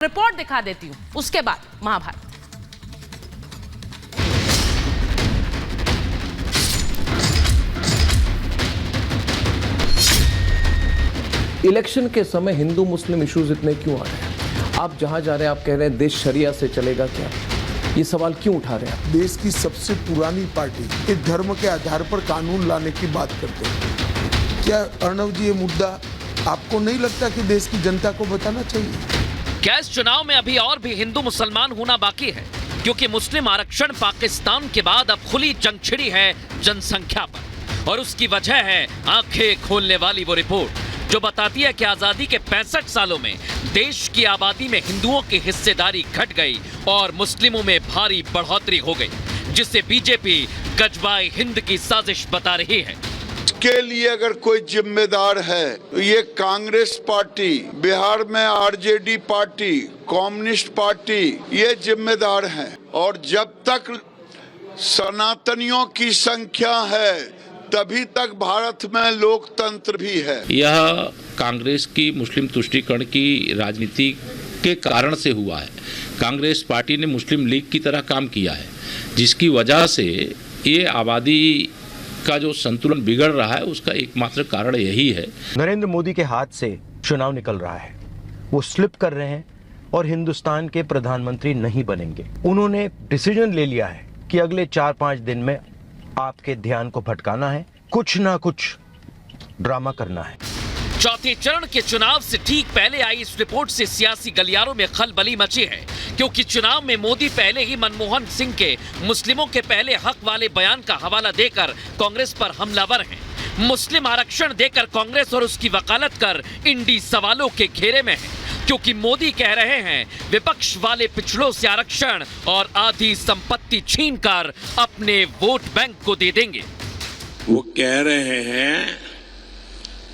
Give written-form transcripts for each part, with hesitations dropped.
Report दिखा देती हूं, उसके बाद महाभारत। इलेक्शन के समय हिंदू मुस्लिम इश्यूज इतने क्यों आ रहे हैं? आप जहां जा रहे हैं आप कह रहे हैं देश शरिया से चलेगा क्या? ये सवाल क्यों उठा रहे हैं? देश की सबसे पुरानी पार्टी एक धर्म के आधार पर कानून लाने की बात करते हैं। क्या अर्णव जी, ये मुद्दा आपको नहीं लगता कि देश की जनता को बताना चाहिए? क्या इस चुनाव में अभी और भी हिंदू मुसलमान होना बाकी है? क्योंकि मुस्लिम आरक्षण पाकिस्तान के बाद अब खुली जंग छिड़ी है जनसंख्या पर, और उसकी वजह है आंखें खोलने वाली वो रिपोर्ट जो बताती है कि आजादी के 65 सालों में देश की आबादी में हिंदुओं की हिस्सेदारी घट गई और मुस्लिमों में भारी बढ़ोतरी हो गई, जिसे बीजेपी गजबाए हिंद की साजिश बता रही है। के लिए अगर कोई जिम्मेदार है तो ये कांग्रेस पार्टी, बिहार में आरजेडी पार्टी, कम्युनिस्ट पार्टी, ये जिम्मेदार हैं। और जब तक सनातनियों की संख्या है तभी तक भारत में लोकतंत्र भी है। यह कांग्रेस की मुस्लिम तुष्टीकरण की राजनीति के कारण से हुआ है। कांग्रेस पार्टी ने मुस्लिम लीग की तरह काम किया है, जिसकी वजह से ये आबादी का जो संतुलन बिगड़ रहा है उसका एकमात्र कारण यही है। नरेंद्र मोदी के हाथ से चुनाव निकल रहा है, वो स्लिप कर रहे हैं और हिंदुस्तान के प्रधानमंत्री नहीं बनेंगे। उन्होंने डिसीजन ले लिया है कि अगले 4-5 दिन में आपके ध्यान को भटकाना है, कुछ ना कुछ ड्रामा करना है। चौथे चरण के चुनाव से ठीक पहले आई इस रिपोर्ट से सियासी गलियारों में खलबली मची है, क्योंकि चुनाव में मोदी पहले ही मनमोहन सिंह के मुस्लिमों के पहले हक वाले बयान का हवाला देकर कांग्रेस पर हमलावर हैं। मुस्लिम आरक्षण देकर कांग्रेस और उसकी वकालत कर इंडी सवालों के घेरे में है, क्योंकि मोदी कह रहे हैं विपक्ष वाले पिछड़ों से आरक्षण और आधी संपत्ति छीनकर अपने वोट बैंक को दे देंगे। वो कह रहे हैं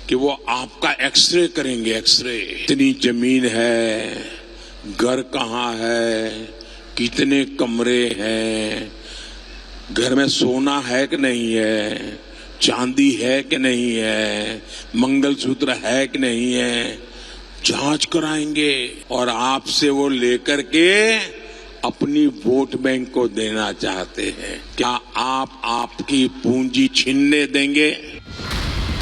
कि वो आपका एक्सरे करेंगे, एक्सरे। कितनी जमीन है, घर कहाँ है, कितने कमरे हैं, घर में सोना है कि नहीं है, चांदी है कि नहीं है, मंगलसूत्र है कि नहीं है, जांच कराएंगे और आपसे वो लेकर के अपनी वोट बैंक को देना चाहते हैं। क्या आप आपकी पूंजी छीनने देंगे?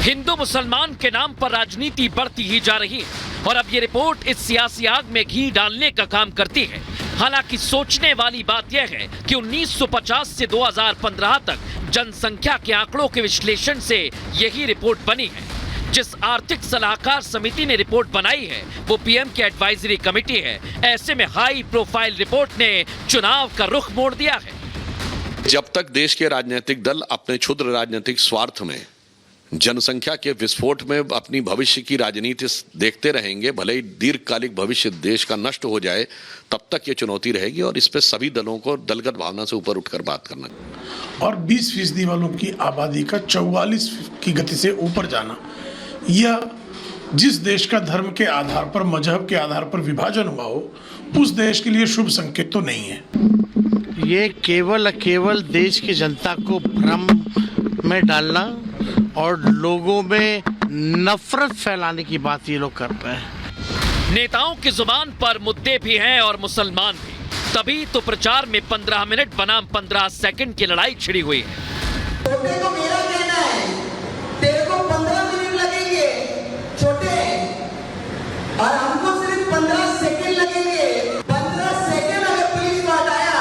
हिंदू मुसलमान के नाम पर राजनीति बढ़ती ही जा रही है, और अब ये रिपोर्ट इस सियासी आग में घी डालने का काम करती है। हालांकि सोचने वाली बात यह है कि 1950 से 2015 तक जनसंख्या के आंकड़ों के विश्लेषण से यही रिपोर्ट बनी है। जिस आर्थिक सलाहकार समिति ने रिपोर्ट बनाई है वो पीएम की एडवाइजरी कमेटी है। ऐसे में हाई प्रोफाइल रिपोर्ट ने चुनाव का रुख मोड़ दिया है। जब तक देश के राजनीतिक दल अपने क्षुद्र राजनीतिक स्वार्थ में जनसंख्या के विस्फोट में अपनी भविष्य की राजनीति देखते रहेंगे, भले ही दीर्घकालिक भविष्य देश का नष्ट हो जाए, तब तक ये चुनौती रहेगी और इस पे सभी दलों को दलगत भावना से ऊपर उठकर बात करना। और 20% वालों की आबादी का 44 की गति से ऊपर जाना, यह जिस देश का धर्म के आधार पर, मजहब के आधार पर विभाजन हुआ हो, उस देश के लिए शुभ संकेत तो नहीं है। ये केवल देश की जनता को भ्रम में डालना और लोगों में नफरत फैलाने की बात ये लोग कर रहे हैं। नेताओं की जुबान पर मुद्दे भी हैं और मुसलमान भी, तभी तो प्रचार में 15 मिनट बनाम 15 सेकंड की लड़ाई छिड़ी हुई है। छोटे को मेरा कहना है, तेरे को 15 मिनट लगेंगे छोटे, और हमको सिर्फ 15 सेकंड लगेंगे। 15 सेकंड अगर पुलिस वाला आया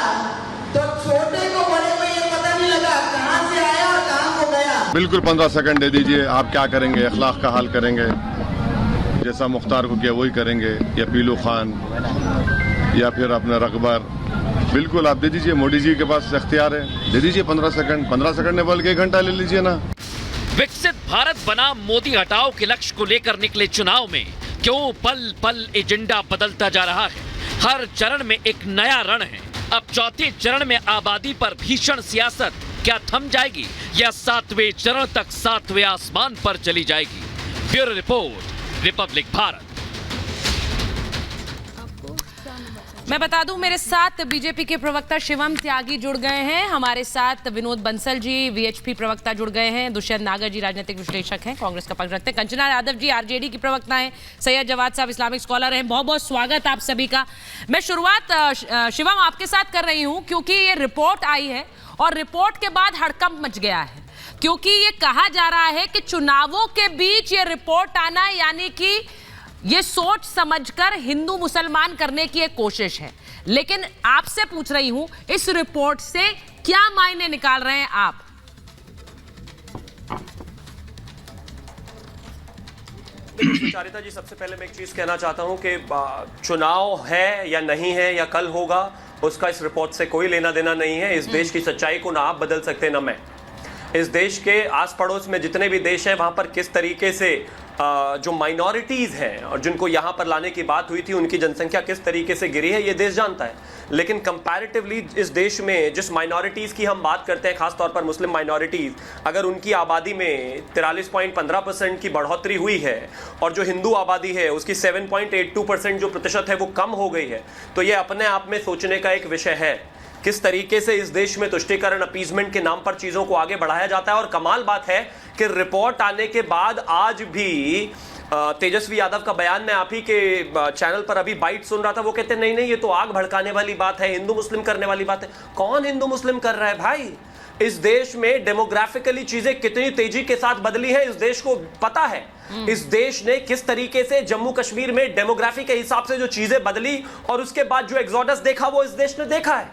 तो छोटे को बड़े को ये पता नहीं लगा कहां से आया और कहां को गया। बिल्कुल 15 सेकंड दे दीजिए। आप क्या करेंगे? अखलाक का हाल करेंगे, जैसा मुख्तार को किया वही करेंगे, या पीलू खान या फिर अपना रकबर। बिल्कुल आप दे दीजिए, मोदी जी के पास इख्तियार है, दे दीजिए 15 सेकंड। 15 सेकंड ने बल्कि 1 घंटा ले लीजिए ना। विकसित भारत बनाम मोदी हटाओ के लक्ष्य को लेकर निकले चुनाव में क्यों पल पल एजेंडा बदलता जा रहा है? हर चरण में एक नया रण है। अब चौथे चरण में आबादी पर भीषण सियासत क्या थम जाएगी या 7वें चरण तक 7वें आसमान पर चली जाएगी? Bureau report, Republic Bharat. मैं बता दूं, मेरे साथ बीजेपी के प्रवक्ता शिवम त्यागी जुड़ गए हैं, हमारे साथ विनोद बंसल जी वीएचपी प्रवक्ता जुड़ गए हैं, दुष्यंत नागर जी राजनीतिक विश्लेषक हैं, कांग्रेस का पक्ष रखते हैं, कंचना यादव जी आरजेडी की प्रवक्ता हैं, सैयद जवाद साहब इस्लामिक स्कॉलर हैं। बहुत बहुत स्वागत आप सभी का। मैं शुरुआत शिवम आपके साथ कर रही हूं क्योंकि ये रिपोर्ट आई है और रिपोर्ट के बाद हड़कंप मच गया है, क्योंकि ये कहा जा रहा है कि चुनावों के बीच ये रिपोर्ट आना यानी कि ये सोच समझकर हिंदू मुसलमान करने की एक कोशिश है। लेकिन आपसे पूछ रही हूं, इस रिपोर्ट से क्या मायने निकाल रहे हैं आप? सुचारिता जी, सबसे पहले मैं एक चीज कहना चाहता हूं कि चुनाव है या नहीं है या कल होगा, उसका इस रिपोर्ट से कोई लेना देना नहीं है। इस देश की सच्चाई को ना आप बदल सकते ना मैं। इस देश के आस पड़ोस में जितने भी देश हैं वहां पर किस तरीके से जो माइनॉरिटीज हैं और जिनको यहां पर लाने की बात हुई थी उनकी जनसंख्या किस तरीके से गिरी है ये देश जानता है। लेकिन कंपैरेटिवली इस देश में जिस माइनॉरिटीज की हम बात करते हैं, खासतौर पर मुस्लिम माइनॉरिटीज, अगर उनकी आबादी में 43.15% की बढ़ोतरी हुई है और जो हिंदू आबादी है उसकी 7.82% जो प्रतिशत है वो कम हो गई है, तो ये अपने आप में सोचने का एक विषय है किस तरीके से इस देश में तुष्टीकरण अपीजमेंट के नाम पर चीजों को आगे बढ़ाया जाता है। और कमाल बात है कि रिपोर्ट आने के बाद आज भी तेजस्वी यादव का बयान में आप ही के चैनल पर अभी बाइट सुन रहा था, वो कहते नहीं नहीं ये तो आग भड़काने वाली बात है, हिंदू मुस्लिम करने वाली बात है। कौन हिंदू मुस्लिम कर रहा है भाई? इस देश में डेमोग्राफिकली चीजें कितनी तेजी के साथ बदली है इस देश को पता है। इस देश ने किस तरीके से जम्मू कश्मीर में डेमोग्राफी के हिसाब से जो चीजें बदली और उसके बाद जो एक्सोडस देखा वो इस देश ने देखा है।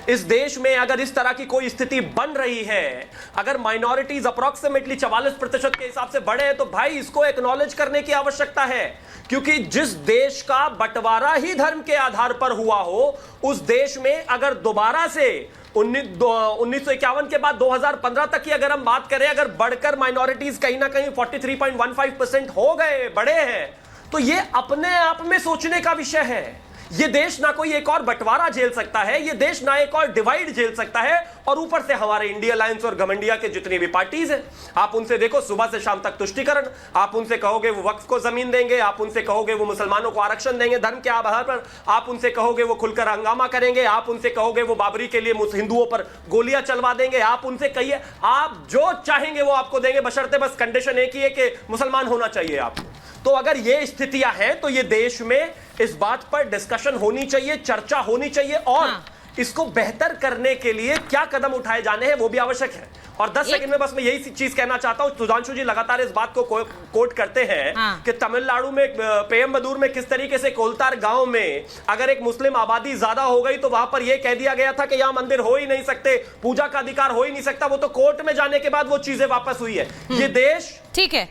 इस देश में अगर इस तरह की कोई स्थिति बन रही है, अगर माइनॉरिटीज अप्रोक्सीमेटली 44% के हिसाब से बढ़े हैं, तो भाई इसको एक्नॉलेज करने की आवश्यकता है। क्योंकि जिस देश का बंटवारा ही धर्म के आधार पर हुआ हो, उस देश में अगर दोबारा से 1951 के बाद 2015 तक की अगर हम बात करें, अगर बढ़कर माइनॉरिटीज कहीं ना कहीं 43.15% हो गए, बड़े हैं, तो ये अपने आप में सोचने का विषय है। ये देश ना कोई एक और बंटवारा झेल सकता है, ये देश ना एक और डिवाइड झेल सकता है। और ऊपर से हमारे इंडिया अलायंस और घमंडिया के जितनी भी पार्टीज हैं, आप उनसे देखो सुबह से शाम तक तुष्टीकरण, आप उनसे कहोगे वो वक्फ को जमीन देंगे, आप उनसे कहोगे वो मुसलमानों को आरक्षण देंगे धर्म के आधार पर, आप उनसे कहोगे वो खुलकर हंगामा करेंगे, आप उनसे कहोगे वो बाबरी के लिए हिंदुओं पर गोलियां चलवा देंगे, आप उनसे कहिए, आप जो चाहेंगे वो आपको देंगे, बशर्ते बस कंडीशन एक ही है कि मुसलमान होना चाहिए आपको। तो अगर ये स्थितियां हैं तो ये देश में इस बात पर डिस्कशन होनी चाहिए, चर्चा होनी चाहिए और इसको बेहतर करने के लिए क्या कदम उठाए जाने हैं वो भी आवश्यक है। और 10 सेकंड में बस मैं यही चीज कहना चाहता हूं, सुधांशु जी लगातार इस बात को कोट करते हैं कि तमिलनाडु में पेयम्बदूर में किस तरीके से कोलतार गांव में अगर एक मुस्लिम आबादी ज्यादा हो गई तो वहां पर यह कह दिया गया था कि यहां मंदिर हो ही नहीं सकते, पूजा का अधिकार हो ही नहीं सकता। वो तो कोर्ट में जाने के बाद वो चीजें वापस हुई है। ये देश ठीक है,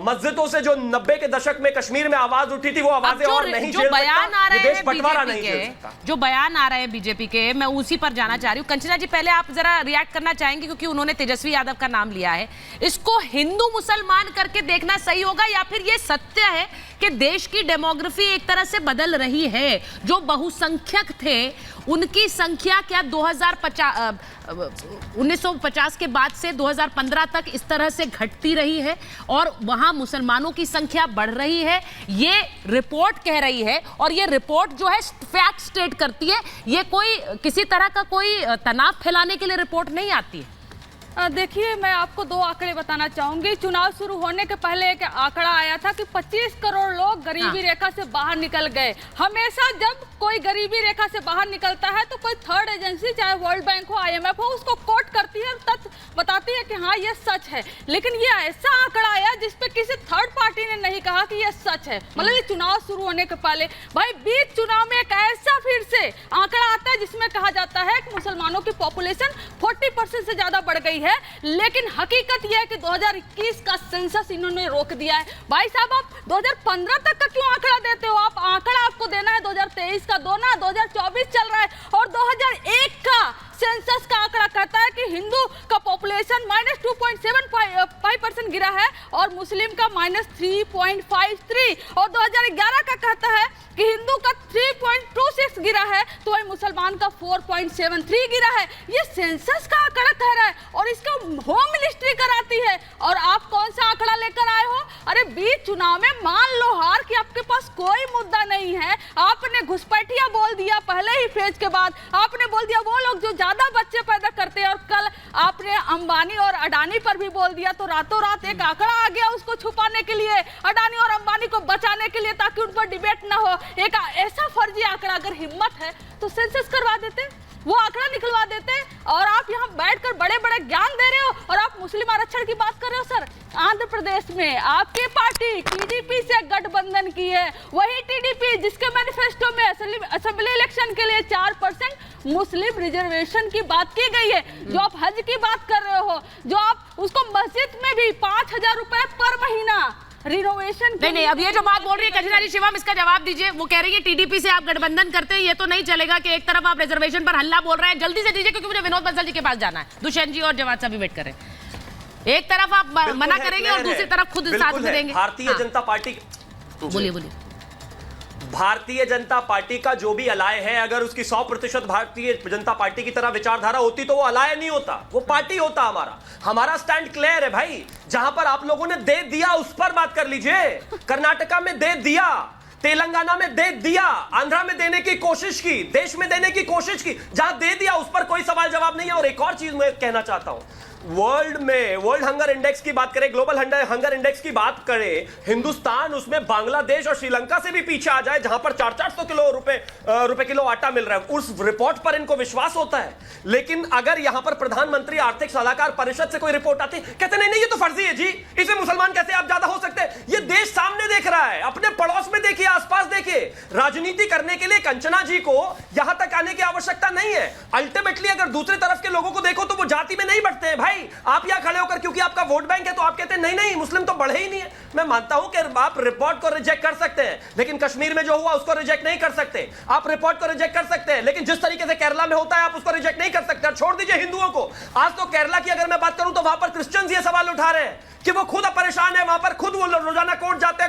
मस्जिदों से जो 90 के दशक में कश्मीर में आवाज उठी थी वो आवाजें और नहीं झेल सकता। ये देश बंटवारा नहीं झेल सकता। जो बयान आ रहे हैं बीजेपी के, मैं उसी पर जाना चाह रही हूँ। कंचना जी पहले आप जरा रिएक्ट करना चाहेंगे क्योंकि उन्होंने तेजस्वी यादव का नाम लिया है। इसको हिंदू मुसलमान करके देखना सही होगा या फिर ये सत्य है कि देश की डेमोग्राफी एक तरह से बदल रही है? जो बहुसंख्यक थे उनकी संख्या क्या 1950 के बाद से 2015 तक इस तरह से घटती रही है और वहां मुसलमानों की संख्या बढ़ रही है? ये रिपोर्ट कह रही है और ये रिपोर्ट जो है फैक्ट स्टेट करती है। ये कोई किसी तरह का कोई तनाव फैलाने के लिए रिपोर्ट नहीं आती है। देखिए, मैं आपको 2 आंकड़े बताना चाहूंगी। चुनाव शुरू होने के पहले एक आंकड़ा आया था कि 25 करोड़ लोग गरीबी रेखा से बाहर निकल गए। हमेशा जब कोई गरीबी रेखा से बाहर निकलता है तो कोई थर्ड एजेंसी, चाहे वर्ल्ड बैंक हो, IMF हो, उसको कोट करती है, तथ्य बताती है कि हाँ ये सच है। लेकिन ये ऐसा आंकड़ा आया जिसपे किसी थर्ड पार्टी ने नहीं कहा कि ये सच है। मतलब ये चुनाव शुरू होने के पहले भाई बीच चुनाव में एक ऐसा फिर से आंकड़ा आता है जिसमें कहा जाता है कि मुसलमानों की पॉपुलेशन 40% से ज्यादा बढ़ गई है। लेकिन हकीकत यह है कि 2021 का सेंसस इन्होंने रोक दिया है। भाई साहब, आप 2015 तक का क्यों आंकड़ा देते हो? आप आंकड़ा आपको देना है 2023 का दो ना, 2024 चल रहा है और 2001 का सेंसस का आंकड़ा कहता है कि हिंदू का पॉपुलेशन -2.75% गिरा है और मुस्लिम का -3.53 और 2011 का कहता है कि हिंदू का 3.26 46 गिरा है तो वही मुसलमान का 4.73 गिरा है। ये सेंसस का आंकड़ा कह रहा है और इसका होम मिनिस्ट्री कराती है। और आप कौन सा आंकड़ा लेकर आए हो? अरे बीच चुनाव में मान लो हार कि आपके पास कोई मुद्दा नहीं है, आपने घुसपैठिया बोल दिया पहले ही फेज के बाद, आपने बोल दिया वो लोग जो ज्यादा बच्चे पैदा करते हैं, और कल आपने अंबानी और अडानी पर भी बोल दिया। तो रातों रात एक आंकड़ा आ गया उसको छुपाने के लिए, अडानी और अंबानी को बचाने के लिए, ताकि उन पर डिबेट ना हो। एक ऐसा फर्जी आंकड़ा, अगर हिम्मत है तो सेंसस करवा देते, वो आंकड़ा निकलवा देते। और आप यहाँ बैठकर बड़े बड़े ज्ञान दे रहे हो और आप मुस्लिम आरक्षण की बात कर रहे हो। सर, आंध्र प्रदेश में आपकी पार्टी टीडीपी से गठबंधन की है, वही टीडीपी जिसके मैनिफेस्टो में असेंबली इलेक्शन के लिए 4% मुस्लिम रिजर्वेशन की बात की गई है। जो आप हज की बात कर रहे हो, जो आप उसको मस्जिद में भी 5,000 रुपए पर महीना रिनोवेशन। नहीं, अब ये जो बात बोल रही है कंचना जी, शिवम इसका जवाब दीजिए। वो कह रही है टीडीपी से आप गठबंधन करते हैं, ये तो नहीं चलेगा कि एक तरफ आप रिजर्वेशन पर हल्ला बोल रहे हैं। जल्दी से दीजिए क्योंकि मुझे विनोद बंसल जी के पास जाना है। दुष्यंत जी और जवाद साहब भी वेट करें। एक तरफ आप मना करेंगे और दूसरी तरफ खुद साथ देंगे। भारतीय जनता पार्टी, बोलिए। भारतीय जनता पार्टी का जो भी अलाय है, अगर उसकी 100% भारतीय जनता पार्टी की तरह विचारधारा होती तो वो अलाय नहीं होता, वो पार्टी होता। हमारा स्टैंड क्लियर है भाई। जहां पर आप लोगों ने दे दिया उस पर बात कर लीजिए। कर्नाटका में दे दिया, तेलंगाना में दे दिया, आंध्रा में देने की कोशिश की, देश में देने की कोशिश की, जहां दे दिया उस पर कोई सवाल जवाब नहीं है। और एक और चीज मैं कहना चाहता हूं, वर्ल्ड हंगर इंडेक्स की बात करें, ग्लोबल हंगर इंडेक्स की बात करें, हिंदुस्तान उसमें बांग्लादेश और श्रीलंका से भी पीछे आ जाए, जहां पर 400 रुपए किलो आटा मिल रहा है, उस रिपोर्ट पर इनको विश्वास होता है। लेकिन अगर यहां पर प्रधानमंत्री आर्थिक सलाहकार परिषद से कोई रिपोर्ट आती, कहते नहीं ये तो फर्जी है जी, इसमें मुसलमान कैसे आप ज्यादा हो सकते हैं। ये देश सामने देख रहा है, अपने पड़ोस में देखिए, आसपास देखिए। राजनीति करने के लिए कंचना जी को यहां तक आने की आवश्यकता नहीं है। अल्टीमेटली अगर दूसरी तरफ के लोगों को देखो तो वो जाति में नहीं बढ़ते हैं भाई। आप यहां खड़े होकर क्योंकि आपका वोट बैंक है तो आप कहते हैं नहीं मुस्लिम तो बढ़े ही नहीं है। मैं मानता हूं कि आप रिपोर्ट को रिजेक्ट कर सकते हैं, लेकिन कश्मीर में जो हुआ उसको रिजेक्ट नहीं कर सकते। आप रिपोर्ट को रिजेक्ट कर सकते हैं, लेकिन जिस तरीके से केरला में होता है आप उसको रिजेक्ट नहीं कर सकते। छोड़ दीजिए हिंदुओं को, आज तो केरला की अगर मैं बात करूं तो वहां पर क्रिश्चियंस ये सवाल उठा रहे हैं कि वो खुद परेशान है, वहां पर खुद वो रोजाना कोर्ट जाते हैं,